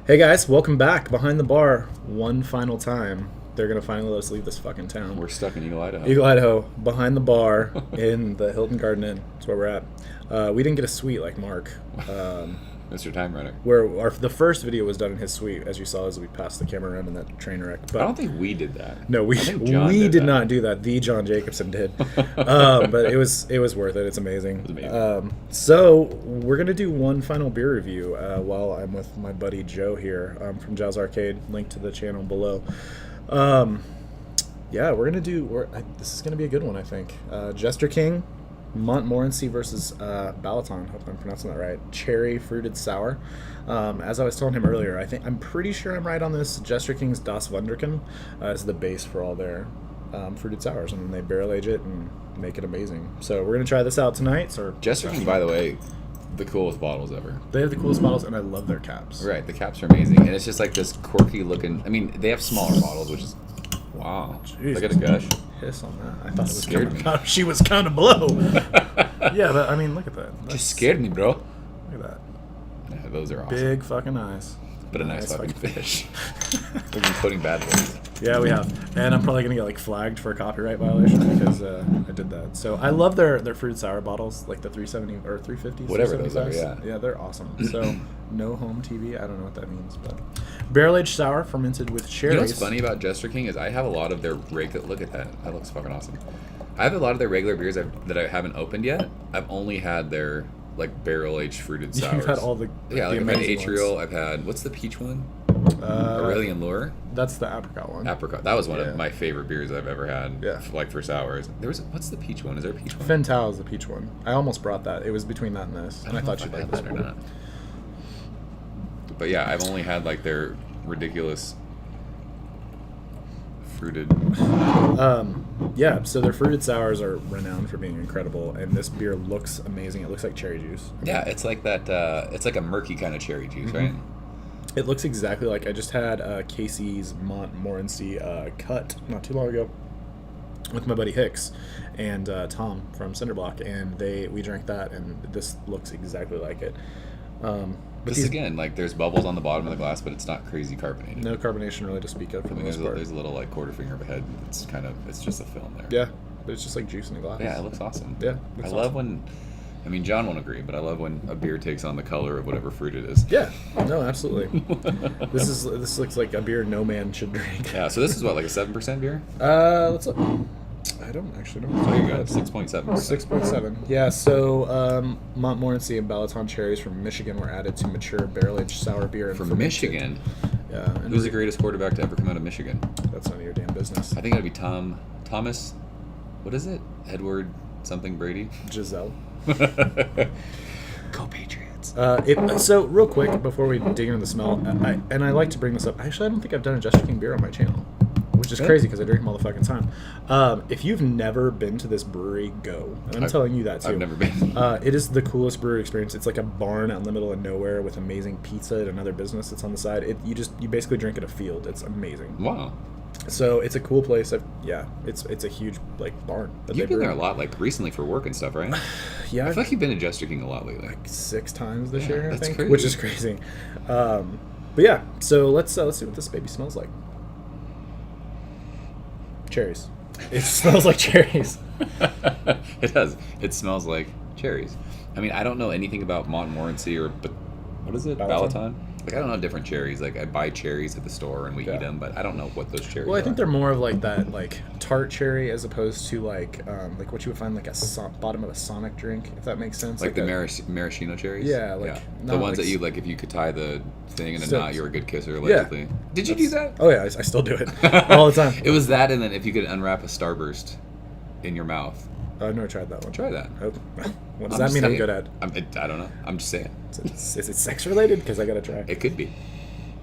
Hey guys, welcome back. Behind the bar, one final time. They're gonna finally let us leave this fucking town. We're stuck in Eagle, Idaho. Eagle, Idaho, behind the bar in the Hilton Garden Inn. That's where we're at. We didn't get a suite like Mark. Mr. Time Runner. Where the first video was done in his suite, as you saw as we passed the camera around in that train wreck. But I don't think we did that. no, we did not do that. The John Jacobson did. But it was worth it. It's amazing. It was amazing. So we're gonna do one final beer review while I'm with my buddy Joe here from JOW's Arcade. Link to the channel below. Yeah, we're gonna do. This is gonna be a good one, I think. Jester King, Montmorency versus Balaton. Hope I'm pronouncing that right. Cherry fruited sour. As I was telling him earlier, I'm pretty sure I'm right on this. Jester King's Das Wunderkind is the base for all their fruited sours, and then they barrel age it and make it amazing. So we're gonna try this out tonight. So Jester King, by the way, the coolest bottles ever. they have the coolest bottles, and I love their caps. Right, the caps are amazing, and it's just like this quirky looking. I mean, they have smaller bottles, which is wow. Jeez. Look at a gush. Piss on that. I thought it was Scared me. She was kind of below. Yeah, but I mean, look at that. Just scared me, bro. Look at that. Yeah, those are awesome. Big fucking eyes. But a nice fucking fish. We've been putting bad ones. Yeah, we have, and I'm probably gonna get like flagged for a copyright violation because I did that. So I love their fruit sour bottles, like the 370 or 350s. Whatever those are, 375s. Yeah, they're awesome. So no home TV. I don't know what that means, but barrel aged sour fermented with cherries. You know what's funny about Jester King is I have a lot of their regular. Look at that. That looks fucking awesome. I have a lot of their regular beers that I haven't opened yet. I've only had their like barrel aged fruited sours. You've had all the yeah. the Like I've had amazing Atrial. ones. I've had what's the peach one? Aurelian Lure. That's the apricot one. Apricot. That was one Yeah. of my favorite beers I've ever had. Yeah. Like for sours. There was what's the peach one? Is there a peach one? Fentau is the peach one. I almost brought that. It was between that and this, and I don't know thought if you'd I like had this that or one. not. But yeah, I've only had like their ridiculous fruited. Yeah, so their fruited sours are renowned for being incredible, and this beer looks amazing. It looks like cherry juice. Yeah, it's like that. It's like a murky kind of cherry juice, Mm-hmm. right? It looks exactly like I just had Casey's Montmorency cut not too long ago with my buddy Hicks and Tom from Cinderblock, and we drank that, and this looks exactly like it. But This again, like there's bubbles on the bottom of the glass, but it's not crazy carbonated. no carbonation really to speak of for I the mean, most part. there's a little like quarter finger of a head. It's just a film there. Yeah, but it's just like juice in a glass. Yeah, it looks awesome. Yeah, I looks love awesome. when, I mean, John won't agree, but I love when a beer takes on the color of whatever fruit it is. Yeah, no, absolutely. This looks like a beer no man should drink. Yeah, so this is what, like a 7% beer? Let's look. I don't actually know. Oh, you got 6.7%. 6.7. Yeah, so Montmorency and Balaton cherries from Michigan were added to mature barrel-aged sour beer. And From fermented. Michigan. Yeah. And Who's the greatest quarterback to ever come out of Michigan? That's none of your damn business. I think that'd be Thomas, what is it? Edward something Brady? Giselle. Go Patriots. So, real quick, before we dig into the smell, I like to bring this up. Actually, I don't think I've done a Jester King beer on my channel, which is Really? crazy because I drink them all the fucking time. If you've never been to this brewery, go. And I'm telling you that too. I've never been. It is the coolest brewery experience. It's like a barn out in the middle of nowhere with amazing pizza and another business that's on the side. You basically drink in a field. It's amazing. Wow. So it's a cool place. It's a huge like barn. that You've they been there a brew. lot, like recently for work and stuff, right? Yeah, I feel like you've been to Jester King a lot lately. 6 times this Yeah, year, I that's think, crazy. which is crazy. But yeah, so let's see what this baby smells like. Cherries. It smells like cherries. It does. It smells like cherries. I mean, I don't know anything about Montmorency but what is it? Balaton? Balaton? Like, I don't know different cherries. Like, I buy cherries at the store and we Yeah. eat them, but I don't know what those cherries Well, I think are. they're more of like that, like tart cherry, as opposed to like what you would find like a bottom of a Sonic drink, if that makes sense. Like the a- maraschino cherries? Yeah, like, The not ones like that you, like, if you could tie the thing in a So- knot, you're a good kisser, allegedly. Did you do that? Oh yeah, I still do it all the time. It was that, and then if you could unwrap a Starburst in your mouth. I've never tried that one. Try that. Oh, what does I'm that mean? I'm saying. good at? I don't know. I'm just saying. Is it sex related? Because I gotta try. It could be.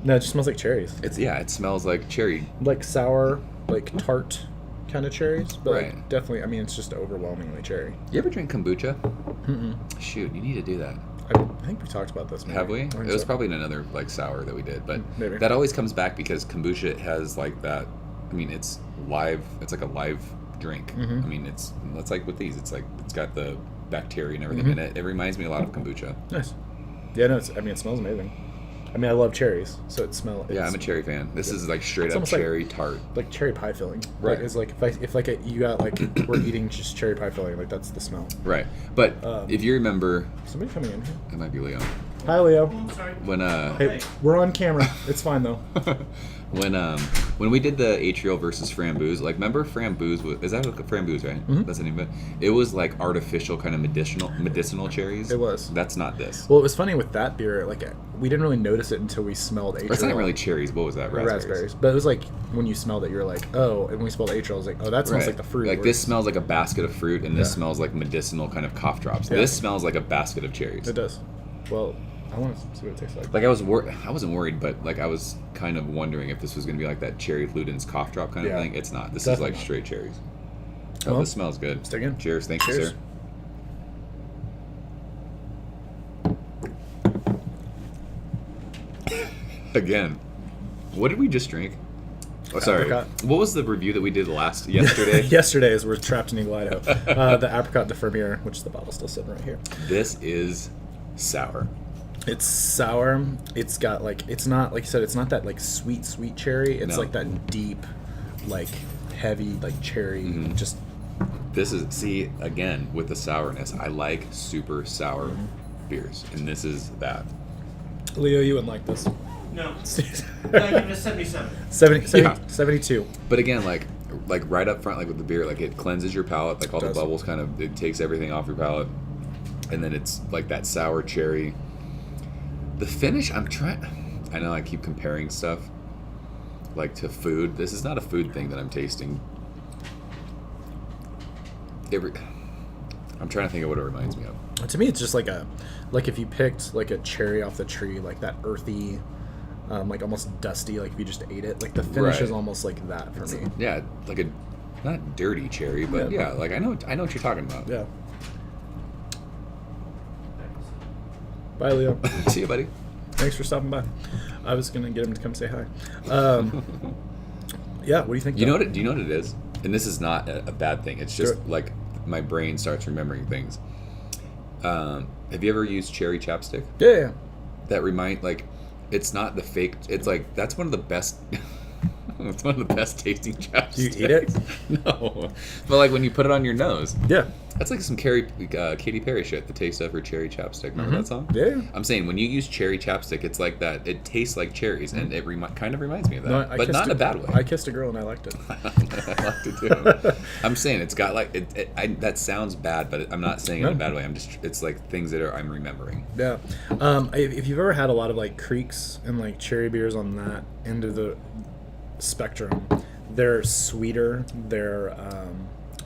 No, it just smells like cherries. It smells like cherry. Like sour, like tart kind of cherries, but like, Right. definitely. I mean, it's just overwhelmingly cherry. You ever drink kombucha? Mm-mm. Shoot, you need to do that. I think we talked about this. Maybe. Have we? I It think was so. probably in another like sour that we did, but Maybe. that always comes back because kombucha has like that. I mean, it's live. It's like a live drink. Mhm. I mean, it's like with these. It's like it's got the bacteria and everything Mhm. in it. It reminds me a lot of kombucha. Nice. Yeah, no. It smells amazing. I mean, I love cherries, so it smells. Yeah, I'm a cherry fan. This is like straight up almost like- cherry tart. Like cherry pie filling. Right. Like, it's like you got like we're eating just cherry pie filling. Like that's the smell. Right. But if you remember, Somebody coming in here. it might be Leo. Hi, Leo. When Hey, we're on camera. It's fine though. when we did the atrial versus framboos, like remember framboos is that a framboos, right? Mm-hmm. That's the name of it. It was like artificial kind of medicinal cherries. It was. That's not this. Well, it was funny with that beer. Like we didn't really notice it until we smelled atrial. Or it's not really cherries. What was that? Raspberries. But it was like when you smelled it, you're like, oh. And when we smelled atrial, I was like, oh, that smells like the fruit. Like this smells like a basket of fruit, and this Yeah. smells like medicinal kind of cough drops. Yeah. This smells like a basket of cherries. It does. Well, I want to see what it tastes like. Like I wasn't worried, but like I was kind of wondering if this was gonna be like that cherry Luden's cough drop kind of Yeah. thing. It's not. This Definitely is like not. straight cherries. Oh, Well, this smells good. stick in. Cheers. Thank you, Cheers. sir. Again, what did we just drink? Oh, sorry. Apricot. What was the review that we did yesterday? Yesterday, as we're trapped in Eagle, Idaho, the apricot de Fermier, which is the bottle still sitting right here. This is sour. It's sour. It's got like it's not like you said. It's not that like sweet cherry. It's No. like that deep, like heavy like cherry. Mm-hmm. Just This is, see, again, with the sourness, I like super sour Mm-hmm. beers, and this is that. Leo, you wouldn't like this. No. I give it a 77. 70, Yeah. 72. But again, like right up front, like with the beer, like it cleanses your palate, like all the does. bubbles kind of, it takes everything off your palate, and then it's like that sour cherry. The finish, I know I keep comparing stuff like to food. This is not a food thing that I'm tasting. I'm trying to think of what it reminds me of. To me, it's just like if you picked like a cherry off the tree, like that earthy, like almost dusty, like if you just ate it. Like the finish Right. is almost like that for me. Yeah, like a not dirty cherry, but Yeah. yeah, like I know what you're talking about. Yeah. Bye, Leo. See you, buddy. Thanks for stopping by. I was gonna get him to come say hi. Yeah. What do you think? Do you though? know what it is? And this is not a bad thing. It's just Sure. like my brain starts remembering things. Have you ever used cherry chapstick? Yeah. That it's not the fake. It's like that's one of the best. It's one of the best tasting chapsticks. Do you eat it? No, but like when you put it on your nose, Yeah. that's like some Katy Perry shit. The taste of her cherry chapstick. Remember that song? Yeah. I'm saying when you use cherry chapstick, it's like that. It tastes like cherries, and it kind of reminds me of that, but not in a bad way. I kissed a girl and I liked it. I liked it too. I'm saying it's got like that sounds bad, but I'm not saying it in a bad way. It's like things that I'm remembering. Yeah. If you've ever had a lot of like creeks and like cherry beers on that end of the spectrum, they're sweeter. They're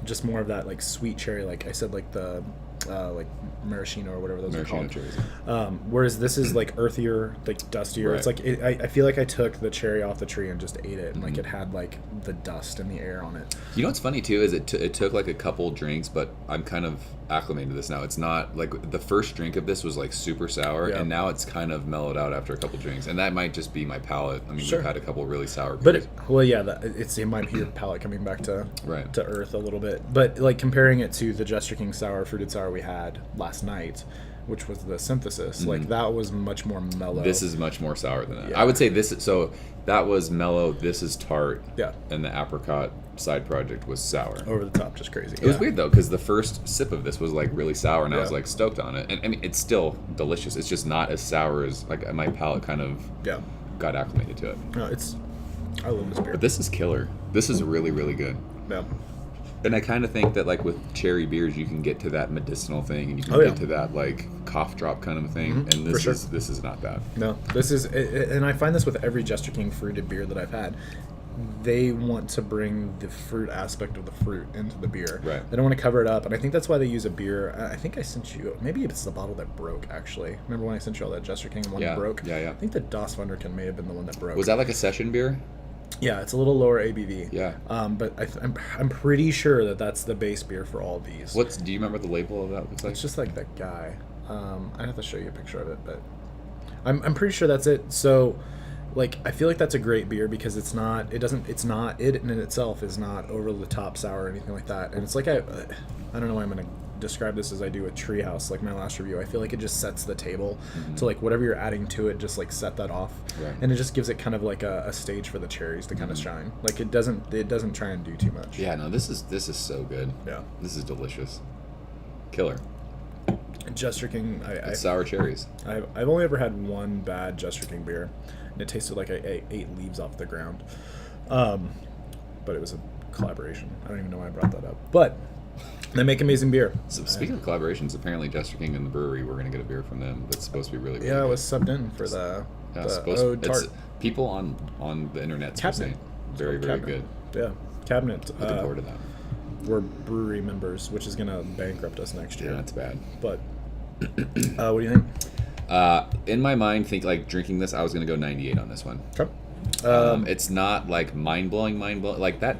just more of that like sweet cherry. Like I said, like the like maraschino or whatever those Maraschino are called. cherries. Whereas this is like earthier, like dustier. Right. It's like I feel like I took the cherry off the tree and just ate it, and like it had like the dust and the air on it. You know what's funny too is it took like a couple drinks, but I'm kind of acclimated to this now. It's not like the first drink of this was like super sour, Yeah. and now it's kind of mellowed out after a couple drinks, and that might just be my palate. I mean, Sure. we've had a couple really sour But beers. it might be your palate coming back to Right. to earth a little bit. But like comparing it to the Jester King fruited sour we had last night, which was the synthesis, like that was much more mellow. This is much more sour than that. Yeah. I would say so that was mellow. This is tart. Yeah. And the apricot side project was sour. over the top, just crazy. It was weird though, because the first sip of this was like really sour, and I was Yeah. like stoked on it. And I mean, it's still delicious. It's just not as sour as like my palate kind of Yeah. got acclimated to it. No, I love this beer. But this is killer. This is really, really good. Yeah. And I kind of think that like with cherry beers, you can get to that medicinal thing, and you can Oh, yeah. get to that like cough drop kind of thing. And for this sure. this is not that. No, this is, and I find this with every Jester King fruited beer that I've had. They want to bring the fruit aspect of the fruit into the beer. Right. They don't want to cover it up, and I think that's why they use a beer. I think I sent you. Maybe it's the bottle that broke. Actually, remember when I sent you all that Jester King one Yeah, broke? yeah. I think the Das Wunderkind may have been the one that broke. Was that like a session beer? Yeah, it's a little lower ABV. Yeah. But I'm pretty sure that that's the base beer for all these. Do you remember the label of that? Looks like It's just like that guy. I'd have to show you a picture of it, but I'm pretty sure that's it. So, like, I feel like that's a great beer because it in itself is not over the top sour or anything like that. And it's like I don't know why I'm gonna describe this as I do with Treehouse, like my last review. I feel like it just sets the table Mm-hmm. to like whatever you're adding to it, just like set that off, Right. and it just gives it kind of like a stage for the cherries to kind of shine. Like it doesn't try and do too much. Yeah, no, this is so good. Yeah. This is delicious. Killer. Jester King, It's sour cherries. I've only ever had one bad Jester King beer, and it tasted like I ate leaves off the ground. But it was a collaboration. I don't even know why I brought that up. But they make amazing beer. So speaking of collaborations, apparently Jester King and the brewery, we're gonna get a beer from them that's supposed to be really, really Yeah, good. it was subbed in for the Ode it's Tart people on the internet Cabinet. saying very, very Cabinet. good. Yeah, Cabinet. Looking forward to that. We're brewery members, which is gonna bankrupt us next year. Yeah, that's bad. But what do you think? In my mind, think like drinking this, I was gonna go 98 on this one. Okay. It's not like mind blowing. Like that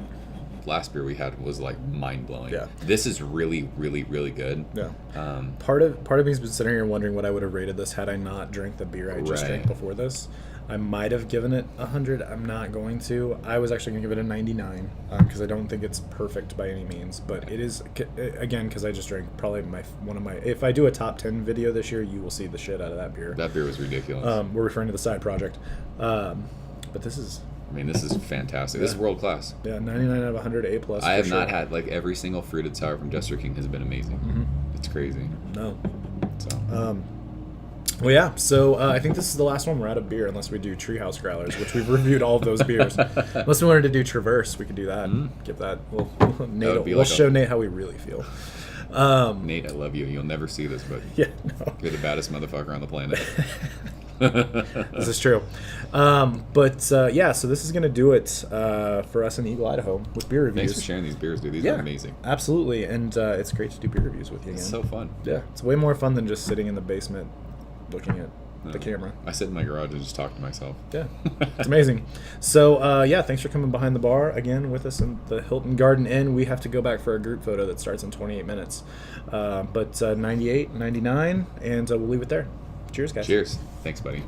last beer we had was like mind blowing. Yeah. This is really, really, really good. Yeah. Um, Part of me's been sitting here wondering what I would have rated this had I not drank the beer I just Right. drank before this. I might have given it 100. I'm not going to. I was actually going to give it a 99 because I don't think it's perfect by any means. But it is, again, because I just drank probably one of my. If I do a top 10 video this year, you will see the shit out of that beer. that beer was ridiculous. We're referring to the side project. But this is, I mean, this is fantastic. This is world class. yeah, 99 out of 100, A+. I have for not sure. had like every single fruited sour from Jester King has been amazing. Mm-hmm. It's crazy. No. So Well, yeah, so I think this is the last one we're out of beer, unless we do Treehouse Growlers, which we've reviewed all of those beers. Unless we wanted to do Traverse, we could do that. Give that. Nate, would be we'll like show Nate how we really feel. Nate, I love you. You'll never see this, but Yeah, no, you're the baddest motherfucker on the planet. this is true. Yeah, so this is going to do it for us in Eagle, Idaho with beer reviews. Thanks for sharing these beers, dude. These Yeah, are amazing. absolutely, and it's great to do beer reviews with you again. It's so fun. Yeah, it's way more fun than just sitting in the basement looking at the camera. I sit in my garage and just talk to myself. Yeah, it's amazing. So, yeah, thanks for coming behind the bar again with us in the Hilton Garden Inn. We have to go back for a group photo that starts in 28 minutes. 98, 99, and we'll leave it there. Cheers, guys. Cheers. Thanks, buddy.